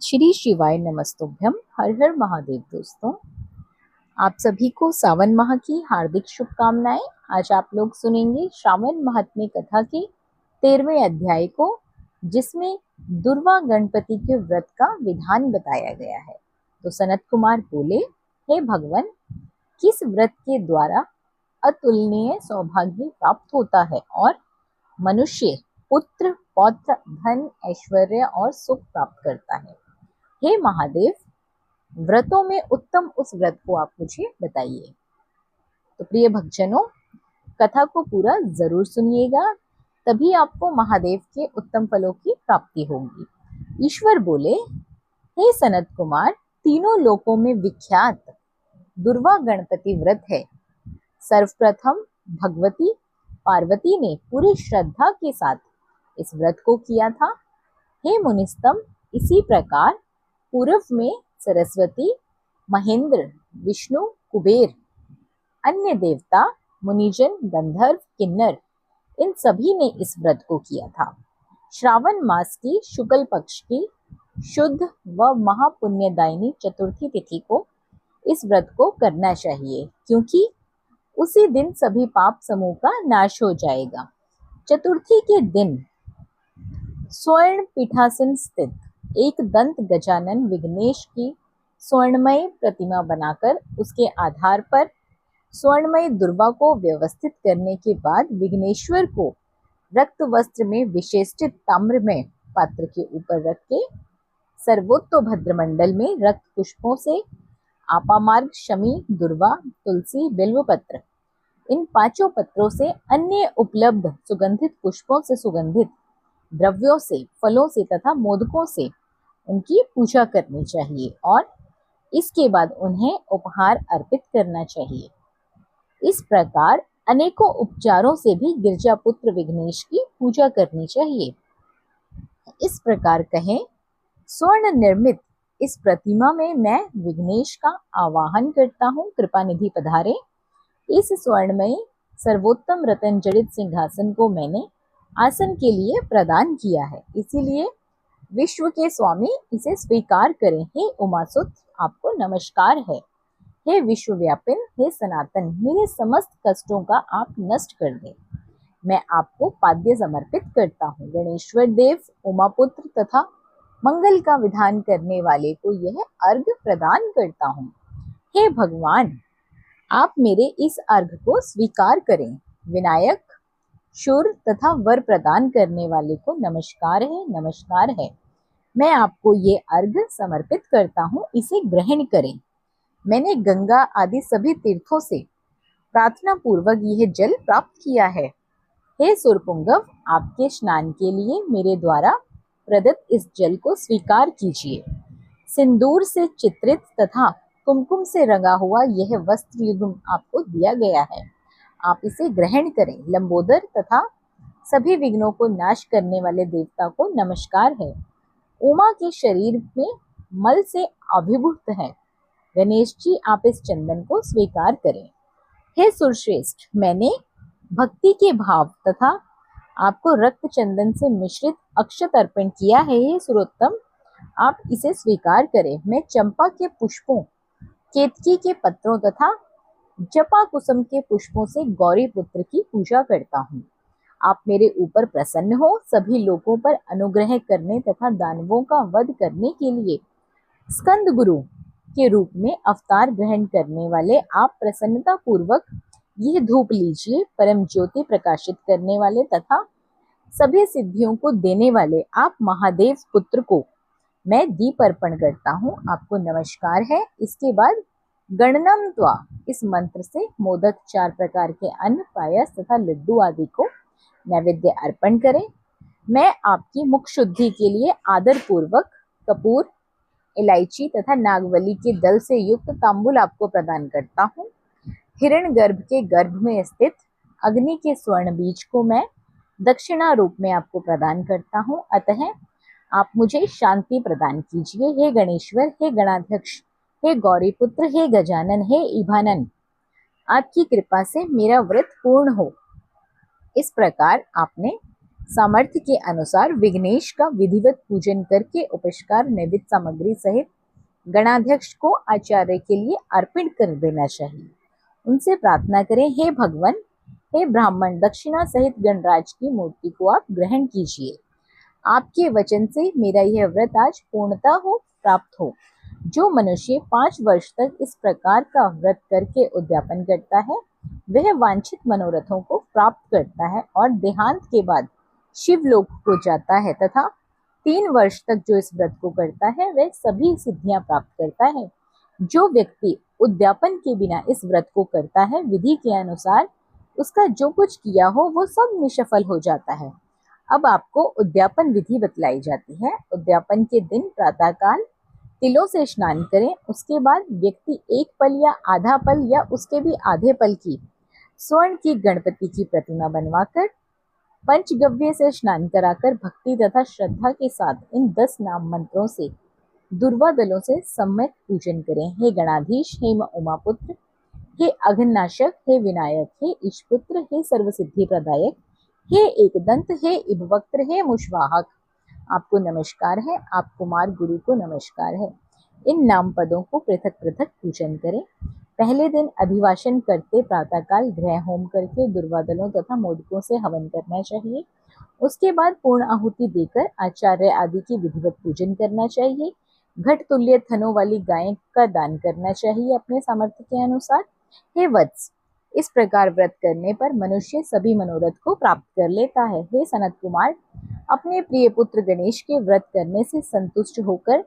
श्री शिवाय नमस्तुभ्यम। हर हर महादेव। दोस्तों, आप सभी को सावन माह की हार्दिक शुभकामनाएं। आज आप लोग सुनेंगे श्रावण महात्म्य कथा के 13वें अध्याय को, जिसमें दुर्वा गणपति के व्रत का विधान बताया गया है। तो सनत कुमार बोले, हे भगवान, किस व्रत के द्वारा अतुलनीय सौभाग्य प्राप्त होता है और मनुष्य पुत्र, पौत्र, धन, ऐश्वर्य और सुख प्राप्त करता है। हे महादेव, व्रतों में उत्तम उस व्रत को आप मुझे बताइए। तो प्रिय भक्तजनों, कथा को पूरा जरूर सुनिएगा, तभी आपको महादेव के उत्तम फलों की प्राप्ति होगी। ईश्वर बोले, हे सनत कुमार, तीनों लोकों में विख्यात दुर्वा गणपति व्रत है। सर्वप्रथम भगवती पार्वती ने पूरी श्रद्धा के साथ इस व्रत को किया था। हे मुनिस्तम, इसी प्रकार पूर्व में सरस्वती, महेंद्र, विष्णु, कुबेर, अन्य देवता, मुनिजन, गंधर्व, किन्नर, इन सभी ने इस व्रत को किया था। श्रावण मास की शुक्ल पक्ष की शुद्ध व महापुण्यदायिनी चतुर्थी तिथि को इस व्रत को करना चाहिए, क्योंकि उसी दिन सभी पाप समूह का नाश हो जाएगा। चतुर्थी के दिन स्वर्ण पीठासन स्थित एक दंत गजानन विघ्नेश की स्वर्णमय प्रतिमा बनाकर उसके आधार पर स्वर्णमय दुर्वा को व्यवस्थित करने के बाद विघ्नेश्वर को रक्त वस्त्र में विशेषित ताम्रमय पात्र के ऊपर रख के सर्वोत्तोभद्र मंडल में रक्त पुष्पों से आपामार्ग, शमी, दुर्वा, तुलसी, बिल्वपत्र, इन पांचों पत्रों से अन्य उपलब्ध सुगंधित पुष्पों से सुगंधित द्रव्यों से, फलों से तथा मोदकों से उनकी पूजा करनी चाहिए और इसके बाद उन्हें उपहार अर्पित करना चाहिए। इस प्रकार अनेकों उपचारों से भी गिरजापुत्र विघ्नेश की पूजा करनी चाहिए। इस प्रकार कहें, स्वर्ण निर्मित इस प्रतिमा में मैं विघ्नेश का आवाहन करता हूँ, कृपा निधि पधारे। इस स्वर्णमय सर्वोत्तम रतन जड़ित सिंहासन को मैंने आसन के लिए प्रदान किया है, इसीलिए विश्व के स्वामी इसे स्वीकार करें। हे उमासुत, आपको नमस्कार है। हे विश्वव्यापिन, हे सनातन, मेरे समस्त कष्टों का आप नष्ट कर दें। मैं आपको पाद्य समर्पित करता हूँ। गणेश्वर देव, उमापुत्र तथा मंगल का विधान करने वाले को यह अर्घ प्रदान करता हूँ। हे भगवान, आप मेरे इस अर्घ को स्वीकार करें। विनायक, शूर तथा वर प्रदान करने वाले को नमस्कार है, नमस्कार है। मैं आपको ये अर्घ समर्पित करता हूँ, इसे ग्रहण करें। मैंने गंगा आदि सभी तीर्थों से प्रार्थना पूर्वक यह जल प्राप्त किया है। हे सुरपुंगव, आपके स्नान के लिए मेरे द्वारा प्रदत्त इस जल को स्वीकार कीजिए। सिंदूर से चित्रित तथा कुमकुम से रंगा हुआ यह वस्त्र युग्म आपको दिया गया है, आप इसे ग्रहण करें। लंबोदर तथा सभी विघ्नों को नाश करने वाले देवता को नमस्कार है। उमा के शरीर में मल से अभिभूत है। गणेश जी, आप इस चंदन को स्वीकार करें। हे सुरश्रेष्ठ, मैंने भक्ति के भाव तथा आपको रक्त चंदन से मिश्रित अक्षत अर्पण किया है। हे सुरोत्तम, आप इसे स्वीकार करें। मैं चंपा के पुष्पों, केतकी के पत्रों तथा जपा कुसुम के पुष्पों से गौरी पुत्र की पूजा करता हूँ। आप मेरे ऊपर प्रसन्न हो। सभी लोगों पर अनुग्रह करने तथा दानवों का वध करने के लिए स्कंद गुरु के रूप में अवतार ग्रहण करने वाले आप प्रसन्नता पूर्वक यह धूप लीजिए। परम ज्योति प्रकाशित करने वाले तथा सभी सिद्धियों को देने वाले आप महादेव पुत्र को मैं दीप अर्पण करता हूँ, आपको नमस्कार है। इसके बाद गणनम त्वा इस मंत्र से मोदक, 4 प्रकार के अन्न, पायस तथा लड्डू आदि को नैवेद्य अर्पण करें। मैं आपकी मुख शुद्धि के लिए आदर पूर्वक कपूर, इलायची तथा नागवली के दल से युक्त तांबुल आपको प्रदान करता हूँ। हिरण गर्भ के गर्भ में स्थित अग्नि के स्वर्ण बीज को मैं दक्षिणा रूप में आपको प्रदान करता हूँ, अतः आप मुझे शांति प्रदान कीजिए। हे गणेश्वर, हे गणाध्यक्ष, हे गौरीपुत्र, हे गजानन, हे इभानन, आपकी कृपा से मेरा व्रत पूर्ण हो। इस प्रकार आपने सामर्थ्य के अनुसार विघ्नेश का विधिवत पूजन करके उपस्कार नैवेद्य सामग्री सहित गणाध्यक्ष को आचार्य के लिए अर्पित कर देना चाहिए। उनसे प्रार्थना करें, हे भगवान, हे ब्राह्मण, दक्षिणा सहित गणराज की मूर्ति को आप ग्रहण कीजिए। आपके वचन से मेरा यह व्रत आज पूर्णता हो प्राप्त हो। जो मनुष्य 5 वर्ष तक इस प्रकार का व्रत करके उद्यापन करता है वह वांछित मनोरथों को प्राप्त करता है और देहांत के बाद शिवलोक को जाता है तथा 3 वर्ष तक जो इस व्रत को करता है वह सभी सिद्धियां प्राप्त करता है। जो व्यक्ति उद्यापन के बिना इस व्रत को करता है विधि के अनुसार उसका जो कुछ किया हो वो सब निष्फल हो जाता है। अब आपको उद्यापन विधि बतलाई जाती है। उद्यापन के दिन प्रातःकाल तिलों से स्नान करें। उसके बाद व्यक्ति 1 पल या आधा पल या उसके भी आधे पल की स्वर्ण की गणपति की प्रतिमा बनवाकर पंचगव्य से स्नान कराकर भक्ति तथा श्रद्धा के साथ इन 10 नाम मंत्रों से दुर्वा दलों से सम्यक पूजन करें। हे गणाधीश, हे उमापुत्र, हे अघनाशक, हे विनायक, हे ईशपुत्र, हे सर्वसिद्धि प्रदायक, हे एकदंत, हे इबवक्त्र, हे मुशवाहक, आपको नमस्कार है। आप कुमार गुरु को नमस्कार है। इन नाम पदों को पृथक पृथक पूजन करें। पहले दिन अधिवासन करते प्रातःकाल गृह होम करके दुर्वादलों तथा मोदकों से हवन करना चाहिए। उसके बाद पूर्ण आहुति देकर आचार्य आदि की विधिवत पूजन करना चाहिए। घट तुल्य थनों वाली गाय का दान करना चाहिए अपने सामर्थ्य के अनुसार। हे वत्स, इस प्रकार व्रत करने पर मनुष्य सभी मनोरथ को प्राप्त कर लेता है। हे सनत कुमार, अपने प्रिय पुत्र गणेश के व्रत करने से संतुष्ट होकर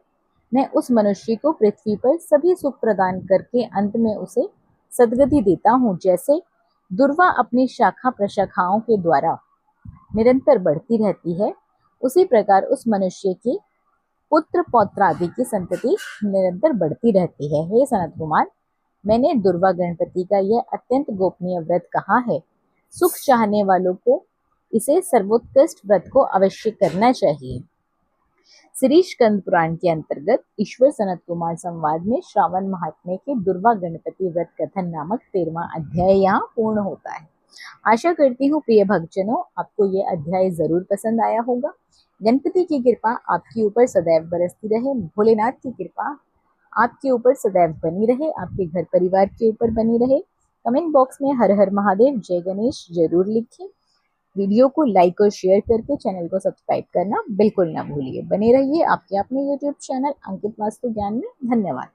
मैं उस मनुष्य को पृथ्वी पर सभी सुख प्रदान करके अंत में उसे सद्गति देता हूँ। जैसे दुर्वा अपनी शाखा प्रशाखाओं के द्वारा निरंतर बढ़ती रहती है उसी प्रकार उस मनुष्य के पुत्र पौत्र आदि की संतति निरंतर बढ़ती रहती है। हे सनत कुमार, मैंने दुर्वा गणपति का यह अत्यंत गोपनीय व्रत कहा है। सुख चाहने वालों को इसे सर्वोत्कृष्ट व्रत को अवश्य करना चाहिए। श्री स्कंद पुराण के अंतर्गत ईश्वर सनत कुमार संवाद में श्रावण महात्म्य के दुर्वा गणपति व्रत कथन नामक 13वां अध्याय यहाँ पूर्ण होता है। आशा करती हूँ प्रिय भक्तजनों आपको ये अध्याय जरूर पसंद आया होगा। गणपति की कृपा आपके ऊपर सदैव बरसती रहे। भोलेनाथ की कृपा आपके ऊपर सदैव बनी रहे, आपके घर परिवार के ऊपर बनी रहे। कमेंट बॉक्स में हर हर महादेव, जय गणेश जरूर लिखें। वीडियो को लाइक और शेयर करके चैनल को सब्सक्राइब करना बिल्कुल ना भूलिए। बने रहिए आपके अपने यूट्यूब चैनल अंकित वास्तु ज्ञान में। धन्यवाद।